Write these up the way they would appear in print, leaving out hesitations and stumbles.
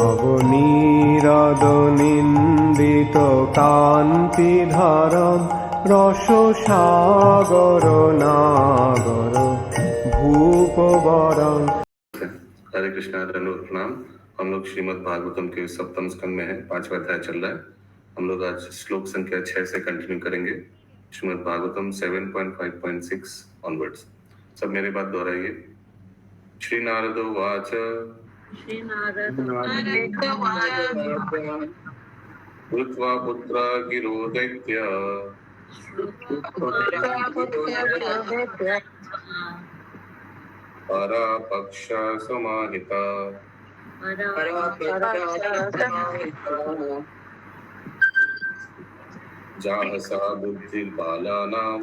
নবনীরদনিন্দিত কান্তিধারম রসসাগর নাগর भूपवरं। हरे कृष्णा, धन्यवाद, प्रणाम। हम लोग श्रीमद् भागवतम के सप्तम स्कंद में है, 5वां अध्याय चल रहा है। हम लोग आज श्लोक संख्या 6 से कंटिन्यू करेंगे। श्रीमद् भागवतम 7.5.6 ऑनवर्ड्स। सब मेरे बात दोहराइए। श्री नारद उवाच भूत्वा पुत्र गिरो दैत्य परापक्ष समाहिता जाहसा बुद्धिर्बालानां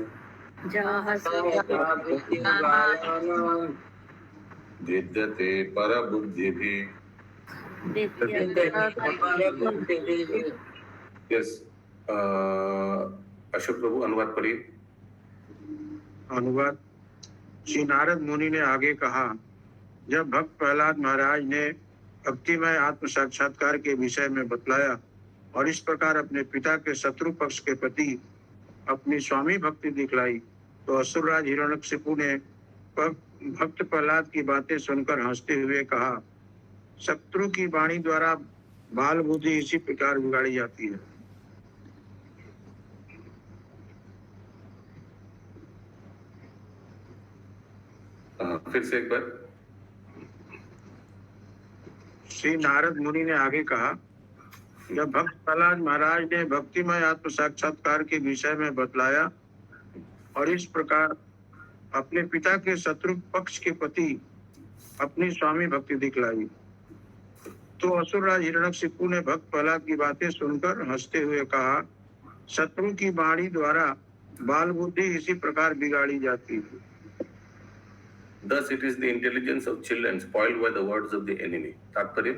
विद्यते परबुद्धिभिः। यस, अशोक प्रभु अनुवाद पढ़िए। अनुवाद। श्री नारद मुनि ने आगे कहा, जब भक्त प्रहलाद महाराज ने भक्तिमय आत्म साक्षात्कार के विषय में बतलाया और इस प्रकार अपने पिता के शत्रु पक्ष के प्रति अपनी स्वामी भक्ति दिखलाई, तो असुरराज हिरण्यकशिपु ने भक्त प्रहलाद की बातें सुनकर हंसते हुए कहा, शत्रु की वाणी द्वारा बाल बुद्धि इसी प्रकार बिगाड़ी जाती है। फिर से एक बार। श्री नारद मुनि ने आगे कहा, जब भक्त प्रहलाद महाराज ने भक्तिमय आत्म साक्षात्कार के विषय में बतलाया और इस प्रकार अपने पिता के शत्रु पक्ष के प्रति अपनी स्वामी भक्ति दिखलाई, तो असुरराज हिरण्यकशिपु ने भक्त प्रहलाद की बातें सुनकर हंसते हुए कहा, शत्रु की वाणी द्वारा बाल बुद्धि इसी प्रकार बिगाड़ी जाती है। Thus it is the intelligence of children spoiled by the words of the enemy. तात्पर्य,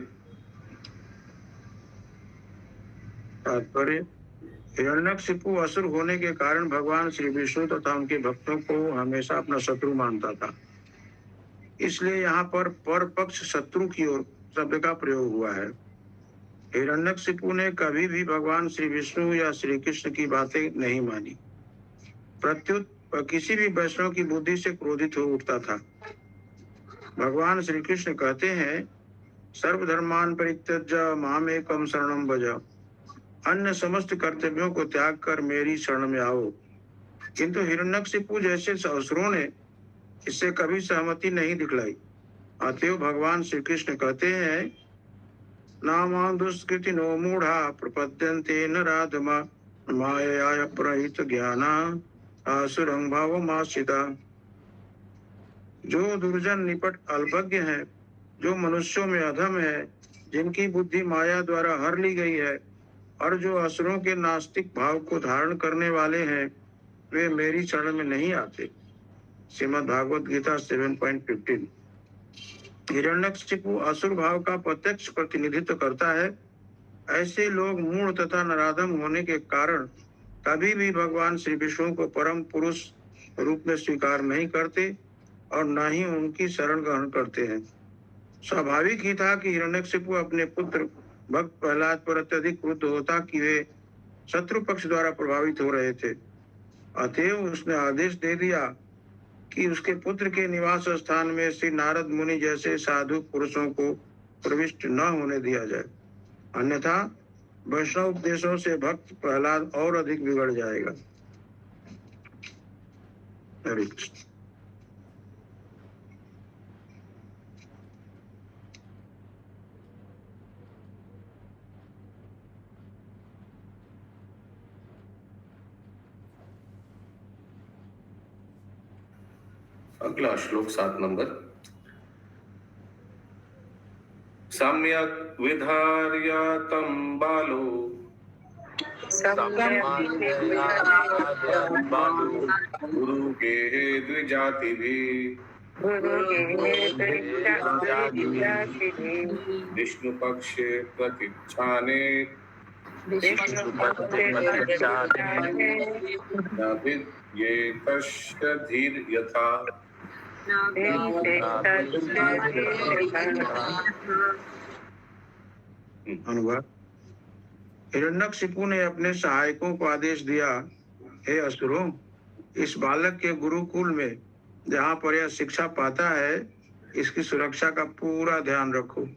हिरण्यकशिपु असुर होने के कारण भगवान श्री विष्णु तथा उनके भक्तों को हमेशा अपना शत्रु मानता था। इसलिए यहाँ पर पक्ष शत्रु की ओर शब्द का प्रयोग हुआ है। हिरण्यकशिपु ने कभी भी भगवान श्री विष्णु या श्री कृष्ण की बातें नहीं मानी, प्रत्युत किसी भी वैष्णव की बुद्धि से क्रोधित हो उठता था। भगवान श्री कृष्ण कहते हैं, सर्वधर्मान परित्यज्य मामेकं शरणं भज, अन्य समस्त कर्तव्यों को त्याग कर मेरी शरण में आओ। किंतु हिरण्यकशिपु जैसे असुरों ने इससे कभी सहमति नहीं दिखलाई। अतएव भगवान श्री कृष्ण कहते हैं, नामां दुष्कृतिनो मूढ़ा प्रपद्यन्ते नराधमा मायया प्रहित ज्ञाना आसुरं भावमाश्रिता। जो दुर्जन निपट अल्पज्ञ हैं, जो मनुष्यों में अधम है, जिनकी बुद्धि माया द्वारा हर ली गई है और जो असुरों के नास्तिक भाव को धारण करने वाले हैं, वे मेरी शरण में नहीं आते। श्रीमद् भागवत गीता 7.15। हिरण्यकशिपु असुर भाव का प्रत्यक्ष प्रतिनिधित्व करता है। ऐसे लोग मूढ़ तथा नराधम होने के कारण कभी भी भगवान श्री विष्णु को परम पुरुष रूप में स्वीकार नहीं करते और न ही उनकी शरण ग्रहण करते हैं। स्वाभाविक ही था कि हिरण्यकशिपु अपने पुत्र भक्त प्रहलाद पर अत्यधिक क्रुद्ध होता कि वे शत्रु पक्ष द्वारा प्रभावित हो रहे थे। अतएव उसने आदेश दे दिया कि उसके पुत्र के निवास स्थान में श्री नारद मुनि जैसे साधु पुरुषों को प्रविष्ट न होने दिया जाए, अन्यथा वैष्णव उपदेशों से भक्त प्रहलाद और अधिक बिगड़ जाएगा। हरे कृष्ण। अगला श्लोक 7 नंबर। सम्यक् विधार्यतं बालो गुरुगे द्विजातिभिः विष्णु पक्षे प्रतिच्छाने न विद्येतस्य धीर यथा। अनुवाद। हिरण्यकशिपु ने अपने सहायकों को आदेश दिया, हे असुरों, इस बालक के गुरुकुल में जहाँ पर यह शिक्षा पाता है, इसकी सुरक्षा का पूरा ध्यान रखो,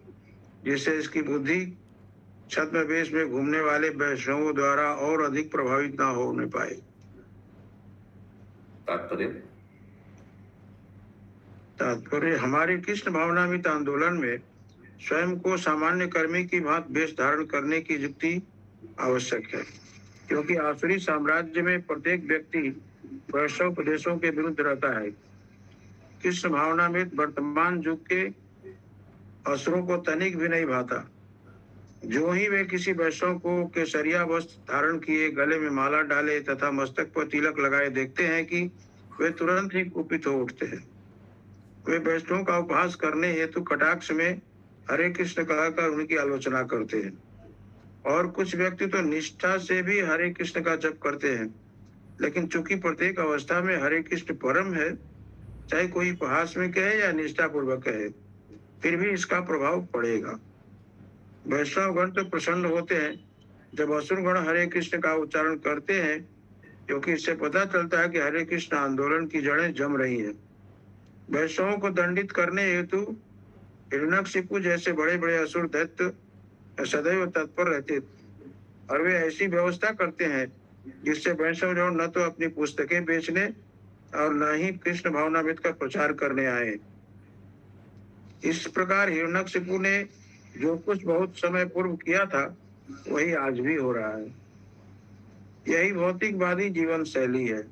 जिससे इसकी बुद्धि छद्मवेश में घूमने वाले वैष्णवों द्वारा और अधिक प्रभावित ना होने पाए। तात्पर्य, हमारे कृष्ण भावनामृत आंदोलन में स्वयं को सामान्य कर्मी की भांति वेश धारण करने की युक्ति आवश्यक है, क्योंकि आसुरी साम्राज्य में प्रत्येक व्यक्ति वैष्णव उपदेशों के विरुद्ध रहता है। कृष्ण भावनामृत वर्तमान युग के असुरों को तनिक भी नहीं भाता। जो ही वे किसी वैष्णव को केसरिया वस्त्र धारण किए, गले में माला डाले तथा मस्तक पर तिलक लगाए देखते हैं कि वे तुरंत ही कुपित हो उठते हैं। वे वैष्णव का उपहास करने हेतु कटाक्ष में हरे कृष्ण कहकर उनकी आलोचना करते हैं, और कुछ व्यक्ति तो निष्ठा से भी हरे कृष्ण का जप करते हैं, लेकिन चूंकि प्रत्येक अवस्था में हरे कृष्ण परम है, चाहे कोई उपहास में कहे या निष्ठा पूर्वक कहे, फिर भी इसका प्रभाव पड़ेगा। वैष्णवगण तो प्रसन्न होते हैं जब असुरगण हरे कृष्ण का उच्चारण करते हैं, क्योंकि इससे पता चलता है कि हरे कृष्ण आंदोलन की जड़ें जम रही हैं। वैष्णवों को दंडित करने हेतु हिरण्यकशिपु जैसे बड़े बड़े असुर दैत्य सदैव तत्पर रहते, और वे ऐसी व्यवस्था करते हैं जिससे वैष्णव न तो अपनी पुस्तकें बेचने और न ही कृष्ण भावनामृत का प्रचार करने आए। इस प्रकार हिरण्यकशिपु ने जो कुछ बहुत समय पूर्व किया था, वही आज भी हो रहा है। यही भौतिकवादी जीवन शैली है।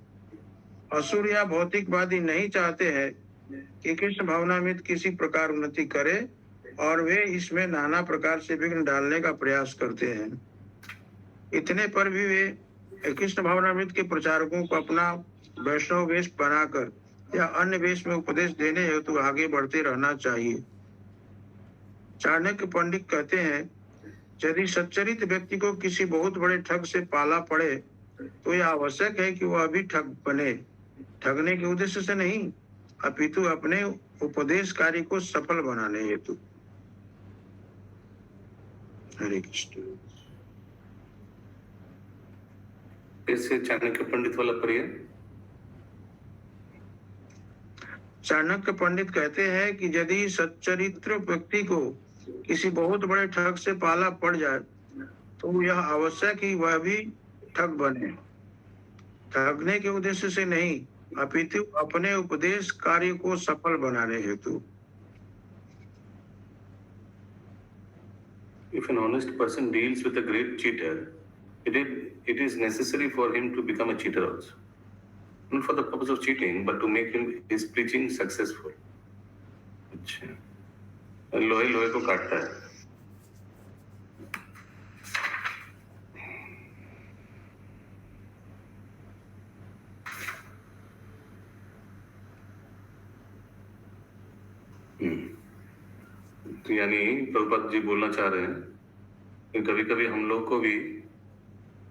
असुर या भौतिकवादी नहीं चाहते हैं कि कृष्ण भावनामृत किसी प्रकार उन्नति करे, और वे इसमें नाना प्रकार से विघ्न डालने का प्रयास करते हैं। इतने पर भी वे कृष्ण भावनामृत के प्रचारकों को अपना वैष्णव वेश बनाकर या अन्य वेश में उपदेश देने हेतु आगे बढ़ते रहना चाहिए। चाणक्य पंडित कहते हैं, यदि सच्चरित व्यक्ति को किसी बहुत बड़े ठग से पाला पड़े, तो यह आवश्यक है कि वह भी ठग बने, ठगने के उद्देश्य से नहीं, अपितु अपने उपदेश कार्य को सफल बनाने हेतु। हरे कृष्ण। इससे चाणक्य पंडित वाला पढ़िए। चाणक्य पंडित कहते हैं कि यदि सच्चरित्र व्यक्ति को किसी बहुत बड़े ठग से पाला पड़ जाए, तो यह आवश्यक ही वह भी ठग बने, ठगने के उद्देश्य से नहीं, अपितु अपने उपदेश कार्य को सफल बनाने हेतु। If an honest person deals with a great cheater, it is necessary for him to become a cheater also. Not for the purpose of cheating, but to make his preaching successful. अच्छा, लोहे लोहे को काटता है। तो यानी प्रभुपाद जी बोलना चाह रहे हैं कि कभी कभी हम लोग को भी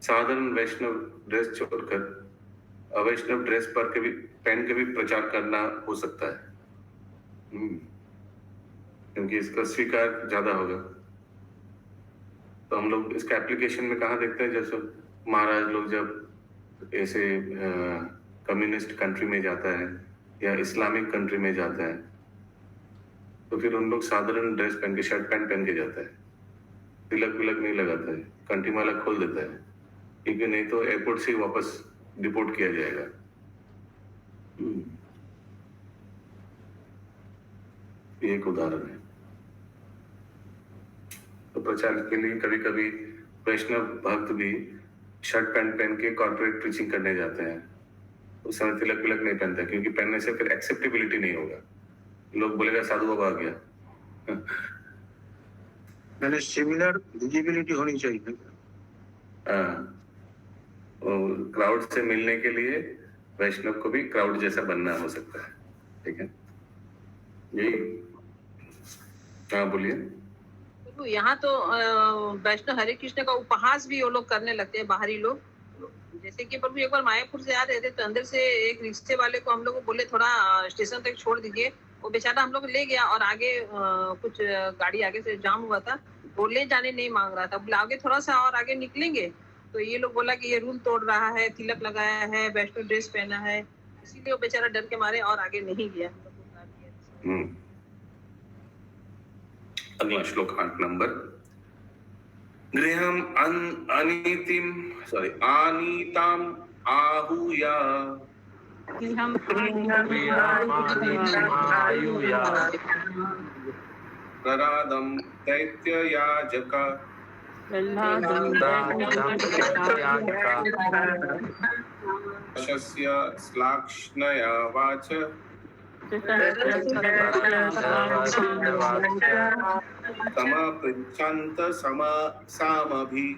साधारण वैष्णव ड्रेस छोड़कर अवैष्णव ड्रेस पहन के भी प्रचार करना हो सकता है, क्योंकि इसका स्वीकार ज्यादा होगा। तो हम लोग इसका एप्लीकेशन में कहाँ देखते हैं, जैसे महाराज लोग जब ऐसे कम्युनिस्ट कंट्री में जाता है या इस्लामिक कंट्री में जाता है, तो फिर उन लोग साधारण ड्रेस पहन के, शर्ट पैंट पहन के जाता है, तिलक विलक नहीं लगाता है, कंठी माला खोल देता है, क्योंकि नहीं तो एयरपोर्ट से वापस डिपोर्ट किया जाएगा। ये एक उदाहरण है। तो प्रचार के लिए कभी कभी वैष्णव भक्त भी शर्ट पैंट पहन के कॉर्पोरेट प्रीचिंग करने जाते हैं। उस समय तिलक विलक नहीं पहनता, क्योंकि पहनने से फिर एक्सेप्टेबिलिटी नहीं होगा, लोग बोलेगा साधु बाबा आ गया। मैंने सिमिलर विजिबिलिटी होनी चाहिए। क्राउड से मिलने के लिए वैष्णव को भी क्राउड जैसा बनना हो सकता है, ठीक है। यही। हाँ बोलिए। तो यहाँ तो वैष्णव हरे कृष्ण का उपहास भी वो लोग करने लगते हैं, बाहरी लोग। जैसे कि प्रभु एक बार मायापुर से आ रहे थे, तो अंदर से एक रिक्शे वाले को हम लोग बोले थोड़ा स्टेशन तक छोड़ दीजिए। वो बेचारा हम लोग ले गया, और आगे कुछ गाड़ी आगे से जाम हुआ था, बोले जाने नहीं मांग रहा था, बोला आगे थोड़ा सा और आगे निकलेंगे तो ये लोग बोला कि ये रूल तोड़ रहा है, तिलक लगाया है, वैष्णो ड्रेस पहना है, इसीलिए वो बेचारा डर के मारे और आगे नहीं गया। हम लोग को उतार दिया। अगला श्लोक 8 नंबर। गृहम आनीताम आहूया प्ररादम दैत्ययाजका शस्य श्लाक्ष्णया वाच समापृच्छन्त सामभि।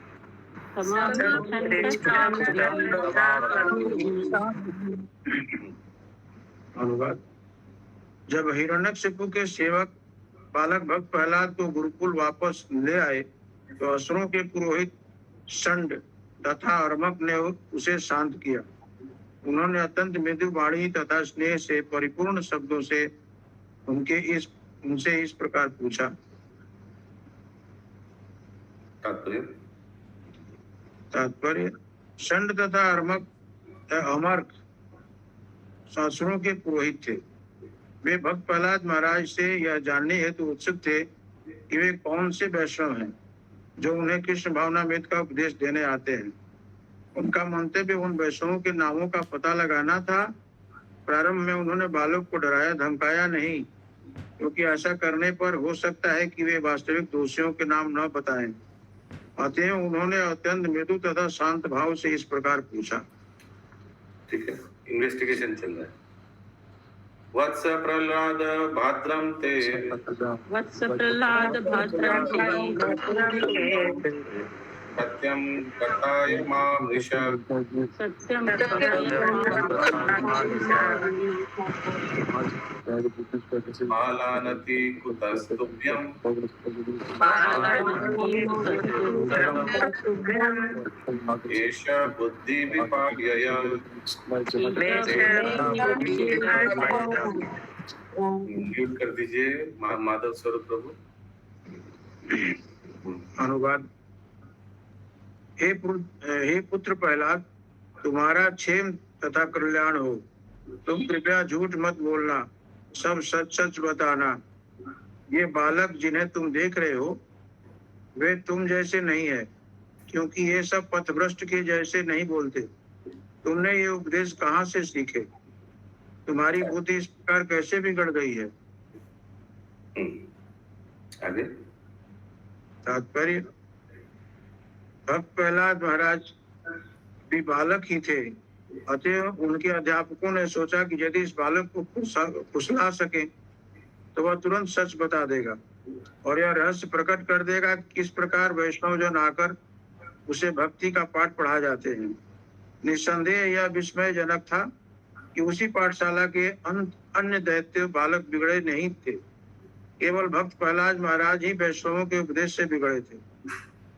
अनुवाद। जब हिरण्यकशिपु के सेवक बालक भक्त प्रहलाद को गुरुकुल वापस ले आए तो असुरों के पुरोहित षंड तथा अर्मक ने उसे शांत किया। उन्होंने अत्यंत मृदु वाणी तथा स्नेह से परिपूर्ण शब्दों से उनसे इस प्रकार पूछा। तात्पर्य। षंड तथा अमर्क असुरों के पुरोहित थे। वे भक्त प्रहलाद महाराज से यह जानने हेतु उत्सुक थे कि वे कौन से वैष्णव हैं जो उन्हें कृष्ण भावनामृत का उपदेश देने आते हैं। उनका मंतव्य उन वैष्णवों के नामों का पता लगाना था। प्रारंभ में उन्होंने बालक को डराया धमकाया नहीं, क्योंकि ऐसा करने पर हो सकता है कि वे वास्तविक दोषियों के नाम न बताएं। अतः उन्होंने अत्यंत मृदु तथा शांत भाव से इस प्रकार पूछा। ठीक है, इन्वेस्टिगेशन चल रहा है। वत्स प्रहलाद भाद्रम ते सत्यम कथाय मामृष बालानति कुतस्तुभ्यं एष बुद्धि विपाड्यया। म्यूट कर दीजिए माधव स्वरूप प्रभु। अनुवाद। हे पुत्र प्रहलाद, तुम्हारा क्षेम तथा कल्याण हो। तुम कृपया झूठ मत बोलना, सब सच सच बताना। ये बालक जिन्हें तुम देख रहे हो वे तुम जैसे नहीं है, क्योंकि ये सब पथभ्रष्ट के जैसे नहीं बोलते। तुमने ये उपदेश कहाँ से सीखे? तुम्हारी बुद्धि इस प्रकार कैसे बिगड़ गई है? आगे। तात्पर्य। भक्त प्रहलाद महाराज भी बालक ही थे, अतः उनके अध्यापकों ने सोचा कि यदि इस बालक को फुसला सके तो वह तुरंत सच बता देगा और यह रहस्य प्रकट कर देगा कि किस प्रकार वैष्णव जन आकर उसे भक्ति का पाठ पढ़ा जाते हैं। निस्संदेह यह विस्मयजनक था कि उसी पाठशाला के अन्य दैत्य बालक बिगड़े नहीं थे, केवल भक्त प्रहलाद महाराज ही वैष्णवों के उपदेश से बिगड़े थे।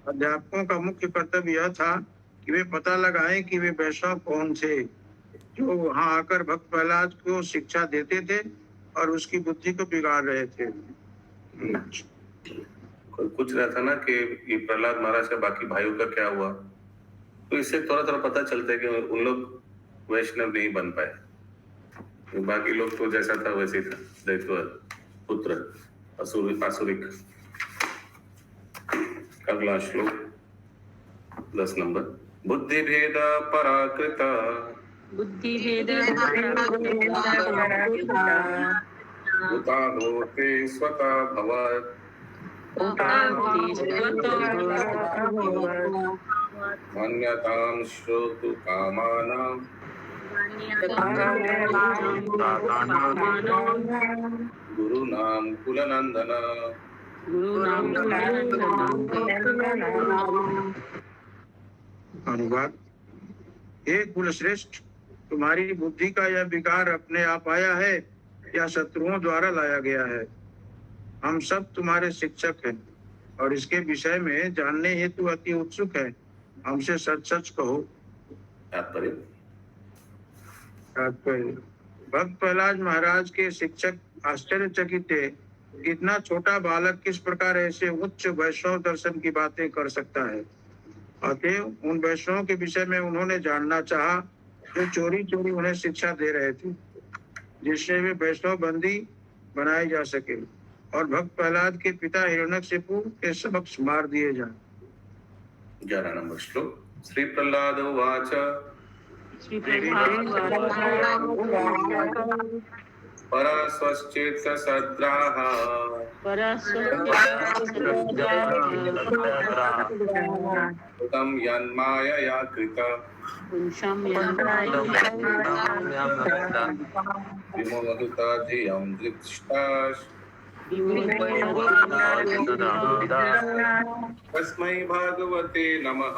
अध्यापकों का मुख्य कर्तव्य यह था कि वे पता लगाएं कि वे वैष्णव कौन थे जो वहां आकर भक्त प्रहलाद को शिक्षा देते थे और उसकी बुद्धि को बिगाड़ रहे थे। कोई पूछ रहा था ना कि ये प्रहलाद महाराज का बाकी भाइयों का क्या हुआ, तो इससे थोड़ा थोड़ा पता चलता है कि उन लोग वैष्णव नहीं बन पाए। बाकी लोग तो जैसा था वैसे था, दैत्य पुत्र आसुरिक। अगला श्लोक 10 नंबर। बुद्धि भेद पराकृता उतारोते स्वतः भवत् मन्यतां श्रोतु कामानां गुरुनां कुलनंदन। अनुवाद। हे कुलश्रेष्ठ, तुम्हारी बुद्धि का यह विकार अपने आप आया है या शत्रुओं द्वारा लाया गया है? हम सब तुम्हारे शिक्षक हैं और इसके विषय में जानने हेतु अति उत्सुक हैं। हमसे सच सच कहो। तात्पर्य। भक्त प्रहलाद महाराज के शिक्षक आश्चर्यचकित थे इतना छोटा बालक किस प्रकार ऐसे उच्च वैष्णव दर्शन की बातें कर सकता है। अतएव उन वैष्णवों के विषय में उन्होंने जानना चाहा जो चोरी चोरी उन्हें शिक्षा दे रहे थे, जिससे वे वैष्णव बंदी बनाए जा सके और भक्त प्रहलाद के पिता हिरण्यकशिपु के समक्ष मार दिए जाए। 11 नंबर श्लोक। श्री प्रहलाद उवाच परस्वश्चेत् सद्राः कृतं यन्मायया कृता विमोहिता धियं दृष्टाः तस्मै भागवते नमः।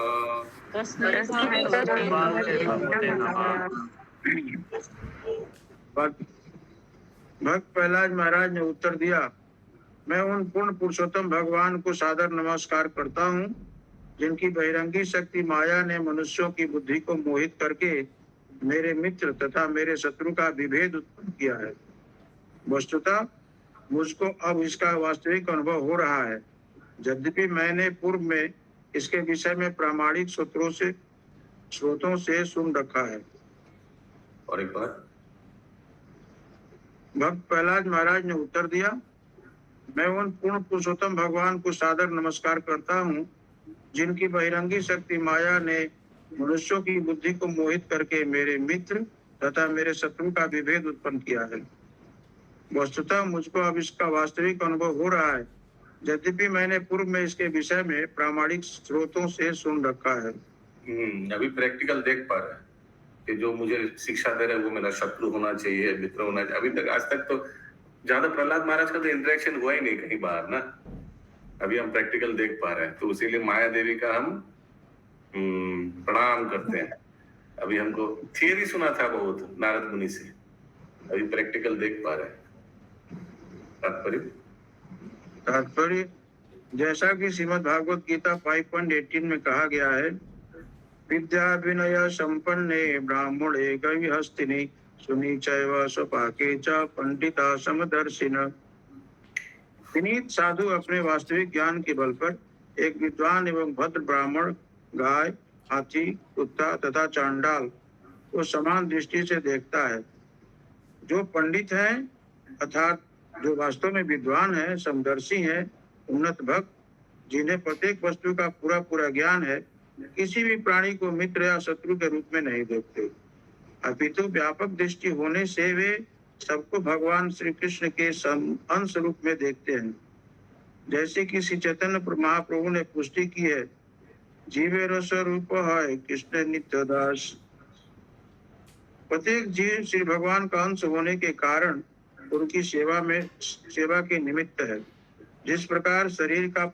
भक्त प्रहलाद महाराज ने उत्तर दिया, मैं उन पूर्ण पुरुषोत्तम भगवान को सादर नमस्कार करता हूँ जिनकी बहिरंगी शक्ति माया ने मनुष्यों की बुद्धि को मोहित करके मेरे मित्र तथा मेरे शत्रु का विभेद उत्पन्न किया है। वस्तुतः मुझको अब इसका वास्तविक अनुभव हो रहा है, यद्यपि मैंने पूर्व में इसके विषय में प्रामाणिक स्रोतों से सुन रखा है। और एक बार भक्त प्रहलाद महाराज ने उत्तर दिया, मैं उन पूर्ण पुरुषोत्तम भगवान को सादर नमस्कार करता हूँ जिनकी बहिरंगी शक्ति माया ने मनुष्यों की बुद्धि को मोहित करके मेरे मित्र तथा मेरे शत्रु का विभेद उत्पन्न किया है। वस्तुतः मुझको अब इसका वास्तविक अनुभव हो रहा है, यद्यपि मैंने पूर्व में इसके विषय में प्रामाणिक स्रोतों से सुन रखा है। अभी प्रैक्टिकल देख पा रहे हैं कि जो मुझे शिक्षा दे रहे हैं वो मेरा शत्रु होना चाहिए, मित्र होना चाहिए। अभी तक आज तक तो ज्यादा प्रहलाद महाराज का तो इंटरेक्शन हुआ ही नहीं कहीं बाहर ना, अभी हम प्रैक्टिकल देख पा रहे हैं, तो इसीलिए माया देवी का हम प्रणाम करते हैं। अभी हमको थियरी सुना था बहुत नारद मुनि से, अभी प्रैक्टिकल देख पा रहे हैं। तात्पर्य जैसा कि श्रीमद् भागवत गीता 5.18 में कहा गया है, विद्या विनय संपन्ने ब्राह्मणे गविहस्तिनि सुनी चैव स्वपाके च पंडिता समदर्शिन। विनीत साधु अपने वास्तविक ज्ञान के बल पर एक विद्वान एवं भद्र ब्राह्मण, गाय, हाथी, कुत्ता तथा चांडाल को समान दृष्टि से देखता है। जो पंडित हैं अर्थात जो वास्तव में विद्वान है, समदर्शी है, उन्नत भक्त, जिन्हें प्रत्येक वस्तु का पूरा पूरा ज्ञान है, किसी भी प्राणी को मित्र या शत्रु के रूप में नहीं देखते, अपितु व्यापक दृष्टि होने से वे सबको भगवान श्री कृष्ण के अंश रूप में देखते हैं। जैसे कि श्री चैतन्य महाप्रभु ने पुष्टि की है, जीवेर स्वरूप है कृष्ण नित्य दास। प्रत्येक जीव श्री भगवान का अंश होने के कारण उनकी सेवा के निमित्त है। जिस प्रकार शरीर का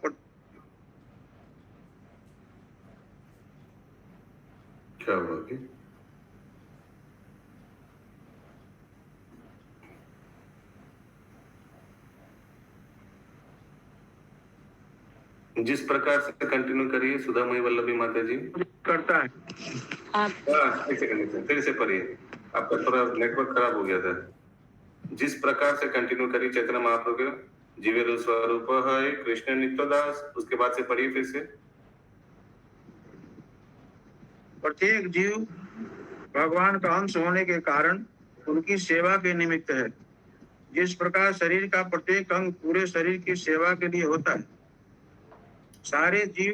क्या हुआ कि जिस प्रकार से कंटिन्यू करिए सुधामयी वल्लभी माता जी करता है। एक सेकंड फिर से पढ़िए, आपका थोड़ा नेटवर्क खराब हो गया था। जिस प्रकार से कंटिन्यू करिए चैतन्य महाप्रभु के जीवेर स्वरूप है कृष्ण नित्य दास, उसके बाद से पढ़िए फिर से। प्रत्येक जीव भगवान का अंश होने के कारण उनकी सेवा के निमित्त है। जिस प्रकार शरीर का प्रत्येक अंग पूरे शरीर की सेवा के लिए होता है, सारे जीव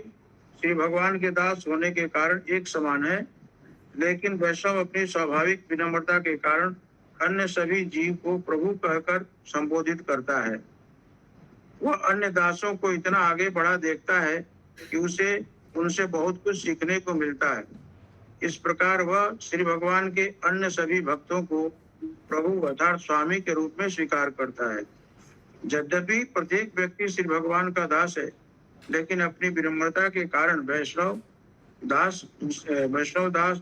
श्री भगवान के दास होने के कारण एक समान है, लेकिन वैष्णव अपनी स्वाभाविक विनम्रता के कारण अन्य सभी जीव को प्रभु कहकर संबोधित करता है। वह अन्य दासों को इतना आगे बढ़ा देखता है कि उसे उनसे बहुत कुछ सीखने को मिलता है। इस प्रकार वह श्री भगवान के अन्य सभी भक्तों को प्रभु अर्थात स्वामी के रूप में स्वीकार करता है। यद्यपि प्रत्येक व्यक्ति श्री भगवान का दास है, लेकिन अपनी विनम्रता के कारण वैष्णव दास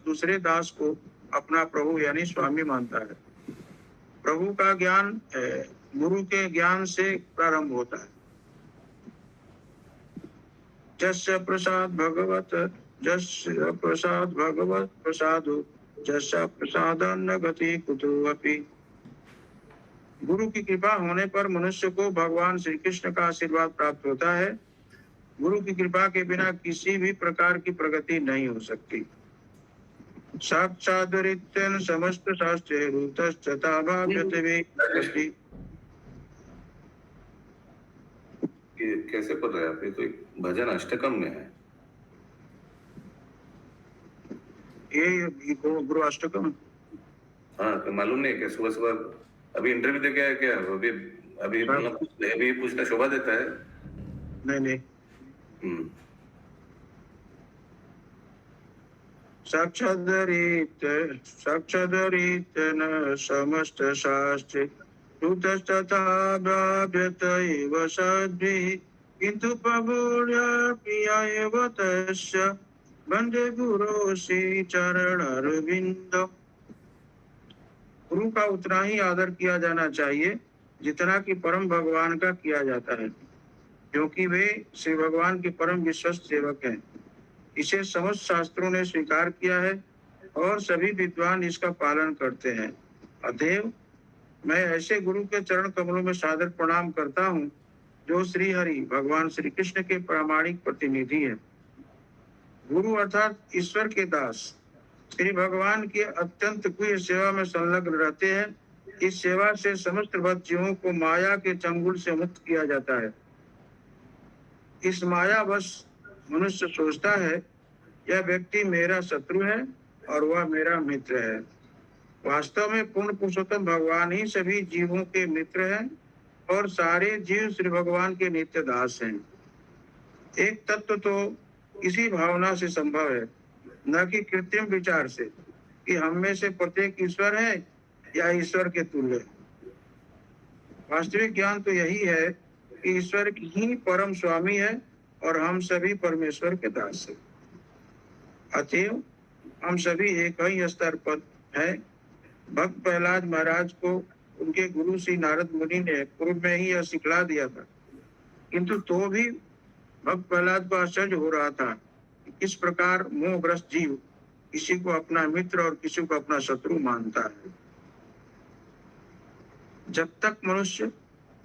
दूसरे दास को अपना प्रभु यानी स्वामी मानता है। प्रभु का ज्ञान गुरु के ज्ञान से प्रारंभ होता है। जस्य प्रसाद भगवत प्रसादो जस्य प्रसाद न गति कुतो अपि। गुरु की कृपा होने पर मनुष्य को भगवान श्री कृष्ण का आशीर्वाद प्राप्त होता है। गुरु की कृपा के बिना किसी भी प्रकार की प्रगति नहीं हो सकती। साक्षादरित्यन समस्त शास्त्रे ये कैसे पढ़ रहे हैं आप? ये तो एक भजन अष्टकम में है। ये गुरु अष्टकम। हाँ, तो मालूम नहीं क्या सुबह सुबह अभी इंटरव्यू दे के आया क्या? अभी अभी मतलब अभी पूछना शोभा देता है? नहीं। साक्षादरित न समस्त शास्त्रे तथा ब्राभ्यत एव सद्भिः किन्तु प्रभुर्या एव तस्य वन्दे गुरो श्री चरणरविन्द। गुरु का उतना ही आदर किया जाना चाहिए जितना कि परम भगवान का किया जाता है, क्योंकि वे श्री भगवान के परम विश्वस्त सेवक हैं। इसे समस्त शास्त्रों ने स्वीकार किया है और सभी विद्वान इसका पालन करते हैं। अतएव मैं ऐसे गुरु के चरण कमलों में सादर प्रणाम करता हूँ जो श्री हरि भगवान श्री कृष्ण के प्रामाणिक प्रतिनिधि है। गुरु अर्थात ईश्वर के दास श्री भगवान की अत्यंत प्रिय सेवा में संलग्न रहते हैं। इस सेवा से समस्त भक्त जीवों को माया के चंगुल से मुक्त किया जाता है। इस माया बस मनुष्य सोचता है यह व्यक्ति मेरा शत्रु है और वह मेरा मित्र है। वास्तव में पूर्ण पुरुषोत्तम भगवान ही सभी जीवों के मित्र हैं और सारे जीव श्री भगवान के नित्य दास हैं। एक तत्व तो इसी भावना से संभव है, न कि कृत्रिम विचार से कि हम में से प्रत्येक ईश्वर है या ईश्वर के तुल्य। वास्तविक ज्ञान तो यही है कि ईश्वर ही परम स्वामी है और हम सभी परमेश्वर के दास हैं। अतएव हम सभी एक ही स्तर पर हैं। भक्त प्रहलाद महाराज को उनके गुरु श्री नारद मुनि ने पूर्व में ही यह सिखला दिया था, किंतु तो भी भक्त प्रहलाद को आश्चर्य हो रहा था कि किस प्रकार मोहग्रस्त जीव किसी को अपना मित्र और किसी को अपना शत्रु मानता है। जब तक मनुष्य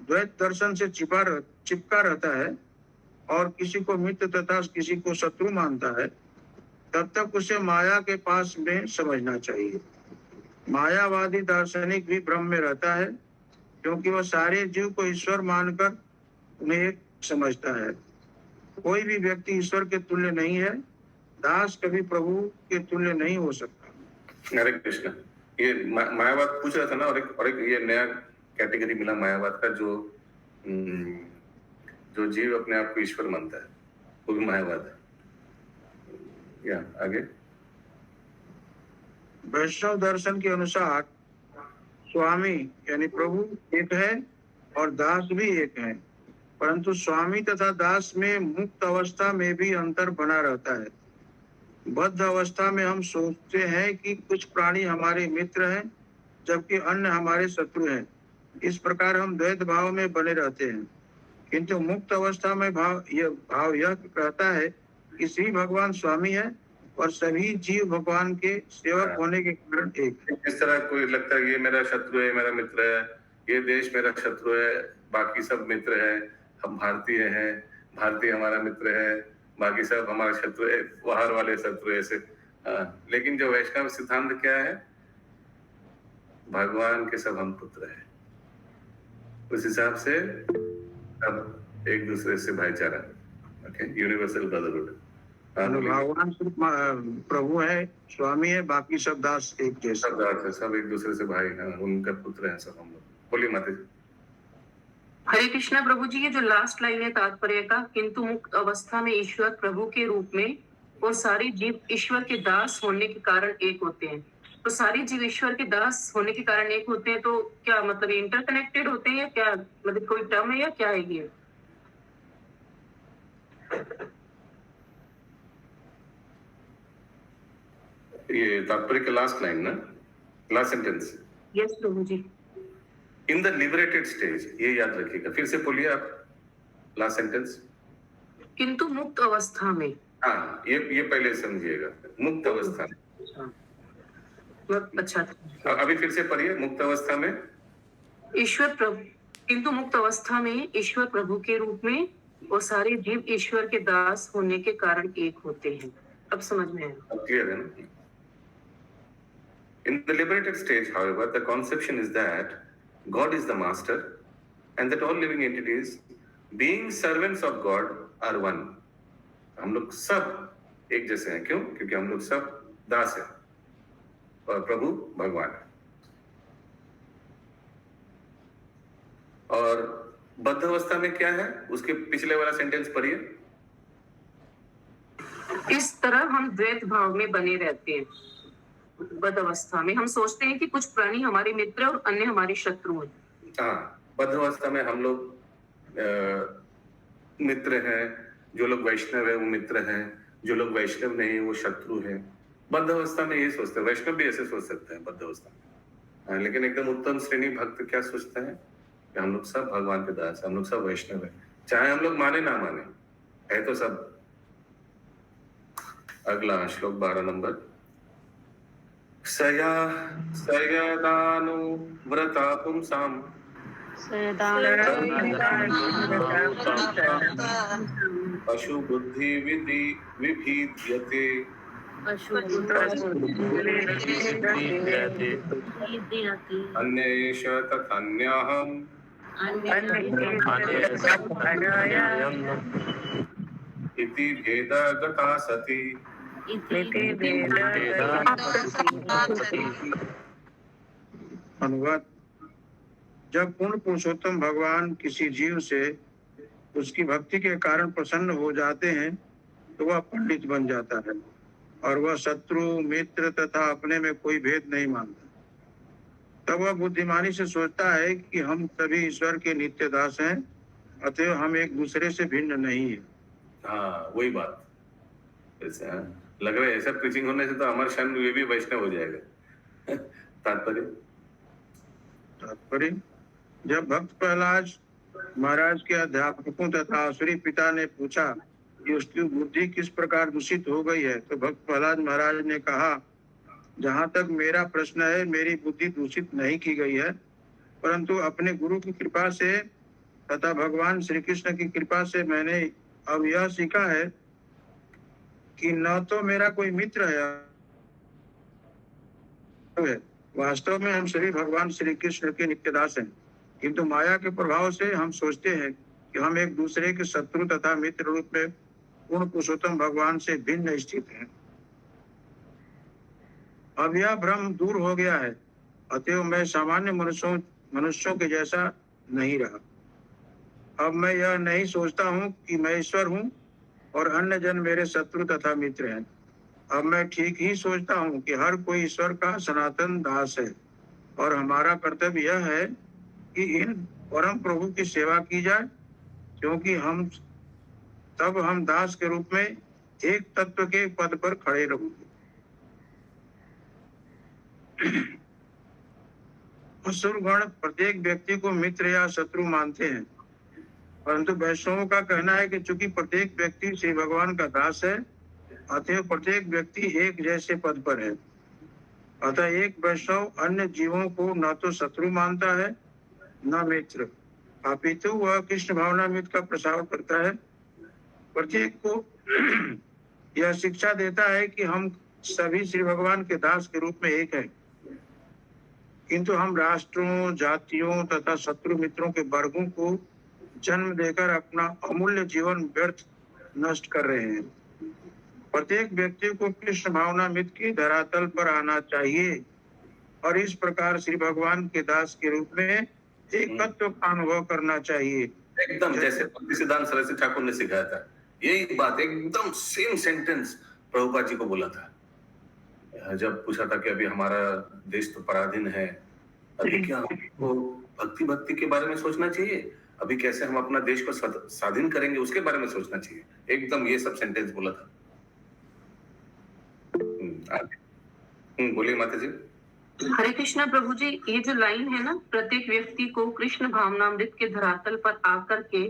द्वैत दर्शन से चिपका रहता है और किसी को मित्र तथा किसी को शत्रु मानता है, तब तक उसे माया के पास में समझना चाहिए। मायावादी दार्शनिक भी भ्रम में रहता है, क्योंकि वह सारे जीव को ईश्वर मानकर उन्हें एक समझता है। कोई भी व्यक्ति ईश्वर के तुल्य नहीं है। दास कभी प्रभु के तुल्य नहीं हो सकता। हरे कृष्ण। ये मायावाद पूछ रहा था ना, और एक ये नया कैटेगरी मिला मायावाद का, जो जीव अपने आप को ईश्वर मानता है, वो भी मायावाद है। या आगे वैष्णव दर्शन के अनुसार स्वामी यानी प्रभु एक है और दास भी एक है, परंतु स्वामी तथा दास में मुक्त अवस्था में भी अंतर बना रहता है। बद्ध अवस्था में हम सोचते हैं कि कुछ प्राणी हमारे मित्र हैं जबकि अन्य हमारे शत्रु हैं। इस प्रकार हम द्वैत भाव में बने रहते हैं, किंतु मुक्त अवस्था में भाव यह कहता है कि श्री भगवान स्वामी है और सभी जीव भगवान के सेवक होने के कारण एक है। इस तरह कोई लगता है ये मेरा शत्रु है, मेरा मित्र है, ये देश मेरा शत्रु है, बाकी सब मित्र है, हम भारतीय हैं, भारतीय हमारा मित्र है, बाकी सब हमारा शत्रु है, बाहर वाले शत्रु है, ऐसे। लेकिन जो वैष्णव सिद्धांत क्या है, भगवान के सब हम पुत्र हैं। उस हिसाब से सब एक दूसरे से भाईचारा, ओके, यूनिवर्सल ब्रदरहुड। भगवान सिर्फ प्रभु है, स्वामी है, बाकी सब दास एक जैसे। सब दास है, सब एक दूसरे से भाई हैं, उनका पुत्र हैं सब हम लोग। बोलिए माता जी। हरे कृष्णा प्रभु जी, ये जो लास्ट लाइन है तात्पर्य का, किंतु मुक्त अवस्था में ईश्वर प्रभु के रूप में और सारे जीव ईश्वर के दास होने के कारण एक होते हैं। तो सारे जीव ईश्वर के दास होने के कारण एक होते हैं, तो क्या मतलब इंटरकनेक्टेड होते हैं या क्या, मतलब कोई टर्म है या क्या है ये? ये तात्पर्य का लास्ट लाइन ना, लास्ट सेंटेंस। यस प्रभु जी। इन द लिबरेटेड स्टेज, ये याद रखिएगा। फिर से बोलिए आप लास्ट सेंटेंस। किंतु मुक्त अवस्था में। हाँ, ये पहले समझिएगा, मुक्त अवस्था में। अच्छा, अभी फिर से पढ़िए, मुक्त अवस्था में। ईश्वर प्रभु किंतु मुक्त अवस्था में ईश्वर प्रभु के रूप में और सारे जीव ईश्वर के दास होने के कारण एक होते हैं। अब समझ में आया? अब clear है ना? In the liberated stage, however, the conception is that God is the master and that all living entities, being servants of God, are one. हम लोग सब एक जैसे हैं। क्यों? क्योंकि हम लोग सब दास हैं और प्रभु भगवान है। और बद्ध अवस्था में क्या है? उसके पिछले वाला सेंटेंस पढ़िए। इस तरह हम द्वैत भाव में बने रहते हैं। बद्ध अवस्था में हम सोचते हैं कि कुछ प्राणी हमारे मित्र और अन्य हमारे शत्रु हैं। हाँ, बद्ध अवस्था में हम लोग मित्र हैं। जो लोग वैष्णव है वो मित्र हैं, जो लोग वैष्णव नहीं वो शत्रु है। बद्ध अवस्था में ये सोचते हैं। वैष्णव भी ऐसे सोच सकते हैं बद्ध अवस्था में। हाँ, लेकिन एकदम उत्तम श्रेणी भक्त क्या सोचते हैं कि हम लोग सब भगवान के दास हैं, हम लोग सब वैष्णव हैं, चाहे हम लोग माने ना माने, है तो सब। अगला श्लोक 12 नंबर। सयदानु व्रता पुंसाम पशु बुद्धि विधि विभीद्यते अन्येष तथान्यहम् इति भेदगता सति। अनुवाद। जब पूर्ण पुरुषोत्तम भगवान किसी जीव से उसकी भक्ति के कारण प्रसन्न हो जाते हैं तो वह पंडित बन जाता है और वह शत्रु मित्र तथा अपने में कोई भेद नहीं मानता। तब वह बुद्धिमानी से सोचता है कि हम सभी ईश्वर के नित्य दास हैं, अतः हम एक दूसरे से भिन्न नहीं है। हाँ, वही बात। ऐसे लग रहा है ऐसा प्रीचिंग होने से तो अमर शन ये भी वैष्णव हो जाएगा। तात्पर्य। जब भक्त प्रहलाद महाराज के अध्यापकों तथा आसुरी पिता ने पूछा कि उसकी बुद्धि किस प्रकार दूषित हो गई है, तो भक्त प्रहलाद महाराज ने कहा, जहाँ तक मेरा प्रश्न है, मेरी बुद्धि दूषित नहीं की गई है, परंतु अपने गुरु की कृपा से तथा भगवान श्री कृष्ण की कृपा से मैंने अब यह सीखा है कि न तो मेरा कोई मित्र है, वास्तव में हम सभी भगवान श्री कृष्ण के नित्यदास हैं, किंतु माया के प्रभाव से हम सोचते हैं कि हम एक दूसरे के शत्रु तथा मित्र रूप में पूर्ण पुरुषोत्तम भगवान से भिन्न स्थित हैं। अब यह भ्रम दूर हो गया है, अतएव मैं सामान्य मनुष्यों के जैसा नहीं रहा। अब मैं यह नहीं सोचता हूँ कि मैं ईश्वर हूँ और अन्य जन मेरे शत्रु तथा मित्र हैं। अब मैं ठीक ही सोचता हूँ कि हर कोई ईश्वर का सनातन दास है और हमारा कर्तव्य यह है कि इन परम प्रभु की सेवा की जाए, क्योंकि हम दास के रूप में एक तत्व के पद पर खड़े रहेंगे। असुरगण प्रत्येक व्यक्ति को मित्र या शत्रु मानते हैं, परंतु वैष्णवों का कहना है कि चूंकि प्रत्येक व्यक्ति श्री भगवान का दास है, अतः प्रत्येक व्यक्ति एक जैसे पद पर है। अतः एक वैष्णव अन्य जीवों को न तो शत्रु मानता है न मित्र, अपितु वह कृष्ण भावनामृत का प्रसार करता है। प्रत्येक को यह शिक्षा देता है कि हम सभी श्री भगवान के दास के रूप में एक हैं, किंतु हम राष्ट्रों, जातियों तथा शत्रु मित्रों के वर्गों को जन्म देकर अपना अमूल्य जीवन व्यर्थ नष्ट कर रहे हैं। प्रत्येक व्यक्ति को कृष्ण भावनामृत की धरातल पर आना चाहिए और इस प्रकार श्री भगवान के दास के रूप में एक तत्व का अनुभव करना चाहिए, एकदम जैसे भक्ति सिद्धांत सरस्वती ठाकुर ने सिखाया था। यही बात एकदम सेम सेंटेंस प्रभुपाद जी को बोला था जब पूछा था कि अभी हमारा देश तो पराधीन है, अभी क्या हमको भक्ति के बारे में सोचना चाहिए, अभी कैसे हम अपना देश को स्वाधीन करेंगे उसके बारे में सोचना चाहिए। एकदम ये सब सेंटेंस बोला था। बोलिए माता जी। हरे कृष्णा प्रभु जी, ये जो लाइन है ना, प्रत्येक व्यक्ति को कृष्ण भावनामृत के धरातल पर आकर के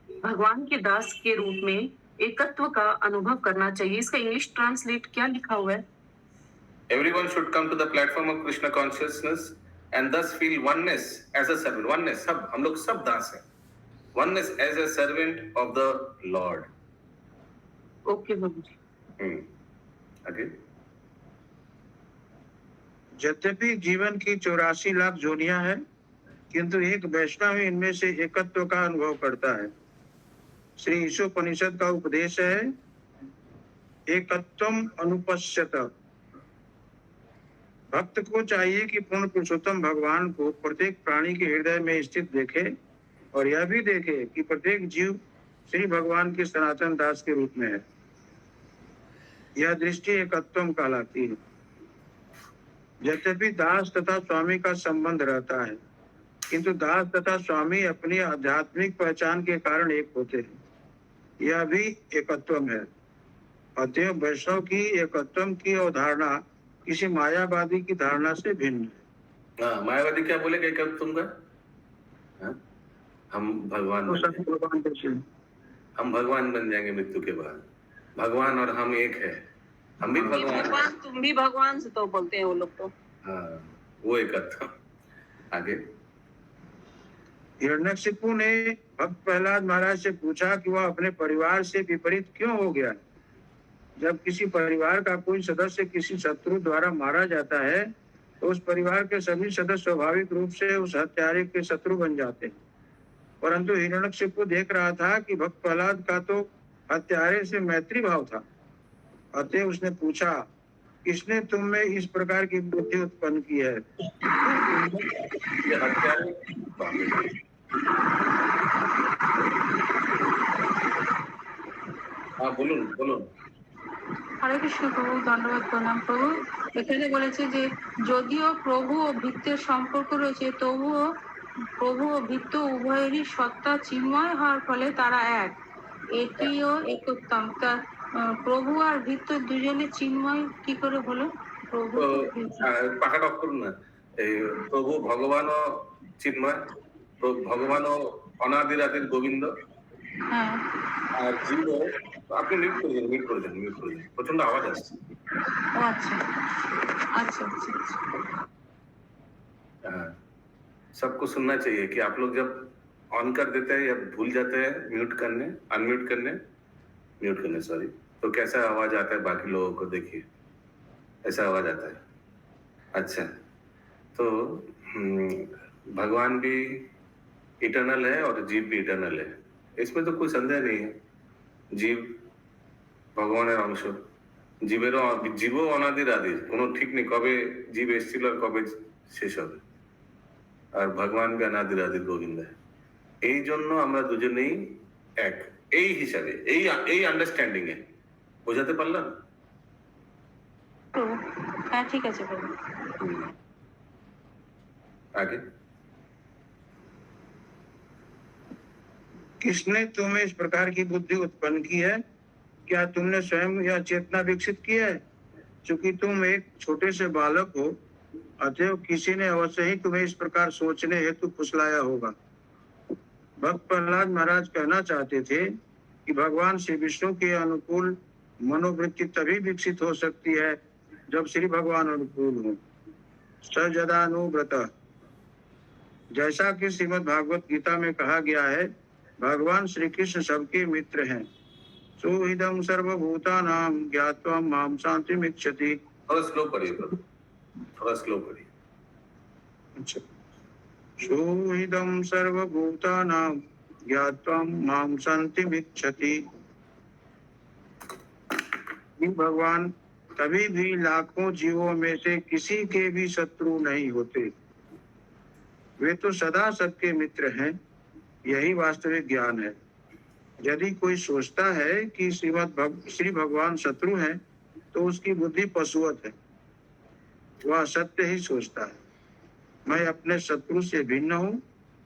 भगवान के दास के रूप में एकत्व का अनुभव करना चाहिए, इसका इंग्लिश ट्रांसलेट क्या लिखा हुआ है? Everyone should come to the platform of Krishna consciousness and thus feel oneness as a servant. Oneness, सब हम लोग सब दास हैं. Oneness as a servant of the Lord. Okay प्रभु जी। आगे. यद्यपि जीवन की 84 लाख जोनियां हैं, किंतु एक वैष्णव ही इनमें से एकत्व का अनुभव करता है। श्री ईशोपनिषद का उपदेश है, एकत्वम अनुपश्यत। भक्त को चाहिए कि पूर्ण पुरुषोत्तम भगवान को प्रत्येक प्राणी के हृदय में स्थित देखे और यह भी देखे कि प्रत्येक जीव श्री भगवान के सनातन दास के रूप में है। यह दृष्टि एकत्वम कहलाती है। यद्यपि दास तथा स्वामी का संबंध रहता है, किंतु दास तथा स्वामी अपनी आध्यात्मिक पहचान के कारण एक होते हैं। यह भी एकत्वम है। अतएव वैष्णव की एकत्वम की अवधारणा किसी मायावादी की धारणा से भिन्न है। हाँ, मायावादी क्या बोलेगा एकत्वम का? हाँ? हम भगवान बन जाएंगे। हम भगवान बन जाएंगे मृत्यु के बाद। भगवान और हम एक है। हम भी भगवान, तुम भी भगवान से तो बोलते हैं वो लोग तो। हाँ, वो एकत्व। आगे. हिरण्यकशिपु ने भक्त प्रहलाद महाराज से पूछा कि वह अपने परिवार से विपरीत क्यों हो गया। जब किसी परिवार का कोई सदस्य किसी शत्रु द्वारा मारा जाता है तो उस परिवार के सभी सदस्य स्वाभाविक रूप से उस हत्यारे के शत्रु बन जाते हैं। परंतु हिरण्यकशिपु देख रहा था कि भक्त प्रहलाद का तो हत्यारे से मैत्री भाव था। अतः उसने पूछा, किसने तुम में इस प्रकार की बुद्धि उत्पन्न की है? हाँ, बोलो। হরে কৃষ্ণ প্রভু, ধন্যবাদ, প্রণাম প্রভু। এখানে বলেছে যে যদিও প্রভু ও ভৃত্যের সম্পর্ক রয়েছে, তবুও প্রভু ও ভৃত্য উভয়েরই সত্তা চিন্ময় হওয়ার ফলে তারা এক। এটিও একোত্তম। তা প্রভু আর ভৃত্য দুজনে চিন্ময় কি করে হলো? প্রভু পাকাটা করুন না। প্রভু ভগবানও চিন্ময়, ভগবানও অনাদিরাদির গোবিন্দ। হ্যাঁ, আর জীব আপনি মিউট করে দেন। প্রচন্ড আওয়াজ আসছে। अच्छा। हाँ, सबको सुनना चाहिए कि आप लोग जब ऑन कर देते हैं या भूल जाते हैं अनम्यूट करने सॉरी, तो कैसा आवाज आता है बाकी लोगों को देखिए, ऐसा आवाज आता है। अच्छा, तो भगवान भी इटर्नल है और जीव भी इटर्नल है, इसमें तो कोई संदेह नहीं है। জীব ভগবানের অংশ, জীবও অনাদির আদি, কোনো ঠিক নেই কবে জীব এসেছিল আর কবে শেষ হবে। আর ভগবান भी অনাদির আদির গোবিন্দ। এই জন্য আমরা দুজনেই এক, এই হিসাবে এই আন্ডারস্ট্যান্ডিং এ বোঝাতে পারলাম। হ্যাঁ, ঠিক আছে প্রভু। आगे. किसने तुम्हें इस प्रकार की बुद्धि उत्पन्न की है? क्या तुमने स्वयं यह चेतना विकसित की है? चूंकि तुम एक छोटे से बालक हो, अतएव किसी ने अवश्य ही तुम्हें इस प्रकार सोचने हेतु फुसलाया होगा। भक्त प्रहलाद महाराज कहना चाहते थे कि भगवान श्री विष्णु के अनुकूल मनोवृत्ति तभी विकसित हो सकती है जब श्री भगवान अनुकूल हो। सजदानुव्रत, जैसा कि श्रीमद् भागवत गीता में कहा गया है, भगवान श्री कृष्ण सबके मित्र हैं। सुहृदं सर्वभूतानां ज्ञात्वा मां शान्तिमिच्छति। थोड़ा स्लो करिए। अच्छा, सुहृदं सर्वभूतानां ज्ञात्वा मां शान्तिमिच्छति। भगवान कभी भी लाखों जीवों में से किसी के भी शत्रु नहीं होते, वे तो सदा सबके मित्र हैं। यही वास्तविक ज्ञान है। यदि कोई सोचता है कि श्री भगवान शत्रु हैं, तो उसकी बुद्धि पशुवत है। वह सत्य ही सोचता है। मैं अपने शत्रु से भिन्न हूँ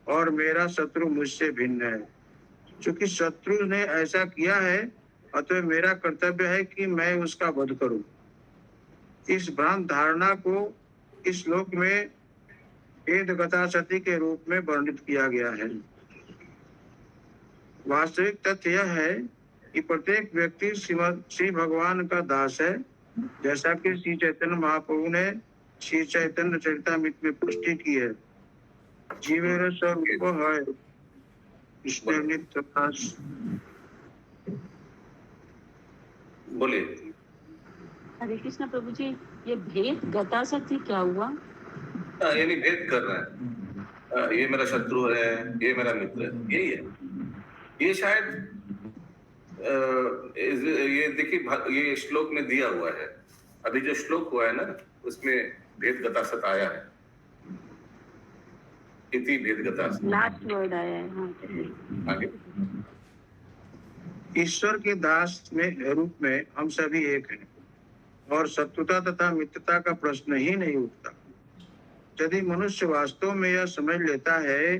और मेरा शत्रु मुझसे भिन्न है। चूंकि शत्रु ने ऐसा किया है, अतः मेरा कर्तव्य है कि मैं उसका वध करूं। इस भ्रांत धारणा को इस श्लोक में वेद गता सती के रूप में वर्णित किया गया है। वास्तविक तथ्य यह है कि प्रत्येक व्यक्ति श्री भगवान का दास है। जैसा कि श्री चैतन्य महाप्रभु ने श्री चैतन्य चरितामृत में पुष्टि की है। जीवेर स्वरूप है कृष्ण नित्य प्रकाश। बोलिए। हरे कृष्णा प्रभु जी, ये भेद गता सत्य क्या हुआ? यानी भेद कर रहा है, ये मेरा शत्रु है, ये मेरा मित्र है, यही है। ये शायद ये देखिए, ये श्लोक में दिया हुआ है। अभी जो श्लोक हुआ है ना, उसमें भेद गता सत आया है, इति भेद गता सत लास्ट वर्ड आया है। हाँ, आगे। ईश्वर के दास में रूप में हम सभी एक हैं और शत्रुता तथा मित्रता का प्रश्न ही नहीं उठता। यदि मनुष्य वास्तव में यह समझ लेता है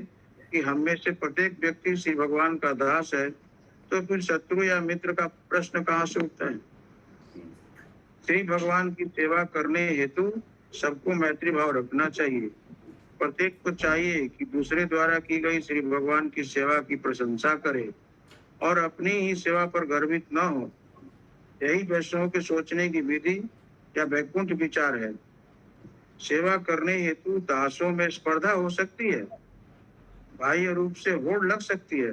कि हम में से प्रत्येक व्यक्ति श्री भगवान का दास है, तो फिर शत्रु या मित्र का प्रश्न कहाँ से उठता है। श्री भगवान की सेवा करने हेतु सबको मैत्री भाव रखना चाहिए। प्रत्येक को चाहिए कि दूसरे द्वारा की गई श्री भगवान की सेवा की प्रशंसा करे और अपनी ही सेवा पर गर्वित न हो। यही वैष्णव के सोचने की विधि या वैकुंठ विचार है। सेवा करने हेतु दासों में स्पर्धा हो सकती है, बाह्य रूप से होड़ लग सकती है,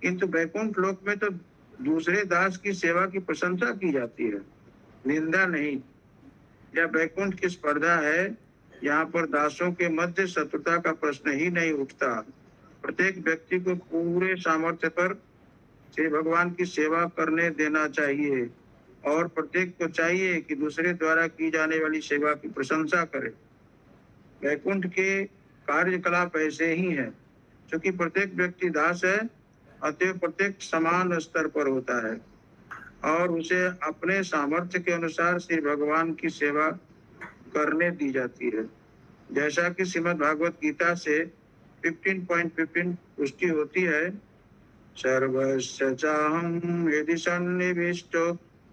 किंतु वैकुंठ लोक में तो दूसरे दास की सेवा की प्रशंसा की जाती है, निंदा नहीं। यह वैकुंठ की स्पर्धा है। यहाँ पर दासों के मध्य शत्रुता का प्रश्न ही नहीं उठता। प्रत्येक व्यक्ति को पूरे सामर्थ्य पर श्री भगवान की सेवा करने देना चाहिए और प्रत्येक को चाहिए कि दूसरे द्वारा की जाने वाली सेवा की प्रशंसा करे। वैकुंठ के कार्यकलाप ऐसे ही है। क्योंकि प्रत्येक व्यक्ति दास है, अतएव प्रत्येक समान स्तर पर होता है और उसे अपने सामर्थ्य के अनुसार श्री भगवान की सेवा करने दी जाती है। जैसा कि श्रीमद् भागवत गीता से 15.15 पुष्टि होती है, सर्वस्य चाहं यदि सन्निविष्टो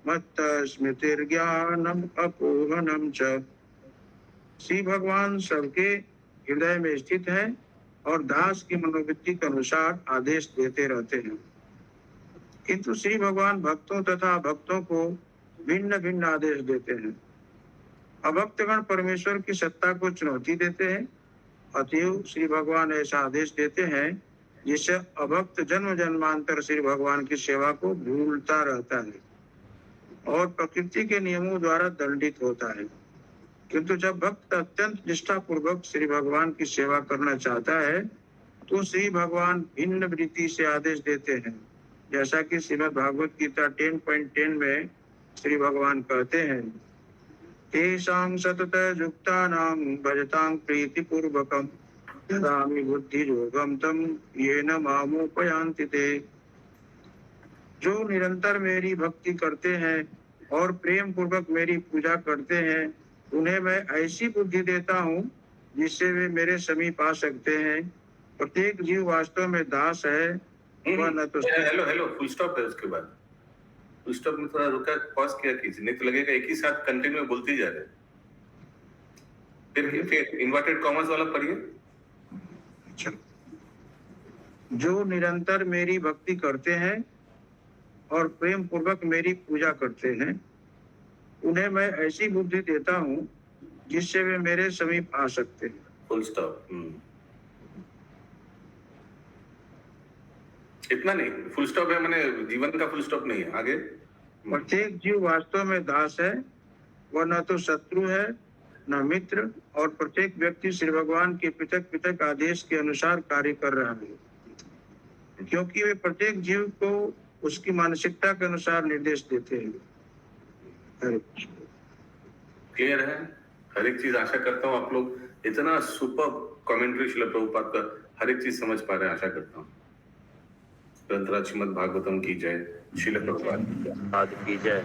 मत्त स्मृतिर्ज्ञानम अपोहनम च। श्री भगवान सबके हृदय में स्थित है और दास की मनोवृत्ति के अनुसार आदेश देते रहते हैं। किंतु श्री भगवान भक्तों तथा भक्तों को भिन्न भिन्न आदेश देते हैं। अभक्तगण परमेश्वर की सत्ता को चुनौती देते हैं, अतएव श्री भगवान ऐसा आदेश देते हैं जिससे अभक्त जन्म जन्मांतर श्री भगवान की सेवा को भूलता रहता है और प्रकृति के नियमों द्वारा दंडित होता है। किंतु जब भक्त अत्यंत निष्ठा पूर्वक श्री भगवान की सेवा करना चाहता है तो श्री भगवान भिन्न वृत्ति से आदेश देते हैं। जैसा कि श्रीमद् भागवत गीता 10.10 में श्री भगवान कहते हैं, तेषां सतत युक्तानां भजतां प्रीतिपूर्वकं ददामि बुद्धियोगं तं येन मामुपयान्ति ते। जो निरंतर मेरी भक्ति करते हैं और प्रेम पूर्वक मेरी पूजा करते हैं, उन्हें मैं ऐसी बुद्धि देता हूँ जिससे वे मेरे समीप आ सकते हैं। प्रत्येक जीव वास्तव में दास है, वह न तो हेलो फुल स्टॉप है। उसके बाद फुल स्टॉप में थोड़ा रुका, पॉज किया कीजिए, नहीं तो लगेगा एक ही साथ कंटिन्यू बोलती जा रहे। फिर इन्वर्टेड कॉमर्स वाला पढ़िए। जो निरंतर मेरी भक्ति करते हैं और प्रेम पूर्वक मेरी पूजा करते हैं, उन्हें मैं ऐसी बुद्धि देता हूँ जिससे वे मेरे समीप आ सकते हैं। Full stop. इतना नहीं, फुल स्टॉप है, मैंने जीवन का फुल स्टॉप नहीं है। आगे। प्रत्येक जीव वास्तव में दास है, वह न तो शत्रु है न मित्र, और प्रत्येक व्यक्ति श्री भगवान के पृथक पृथक आदेश के अनुसार कार्य कर रहा है, क्योंकि वे प्रत्येक जीव को उसकी मानसिकता के अनुसार निर्देश देते हैं। क्लियर है हर एक चीज? आशा करता हूँ आप लोग इतना सुपर कमेंट्री श्रील प्रभुपाद का हर एक चीज समझ पा रहे हैं, आशा करता हूँ। ग्रंथराज श्रीमद् भागवतम की जय। श्रील प्रभुपाद की जय।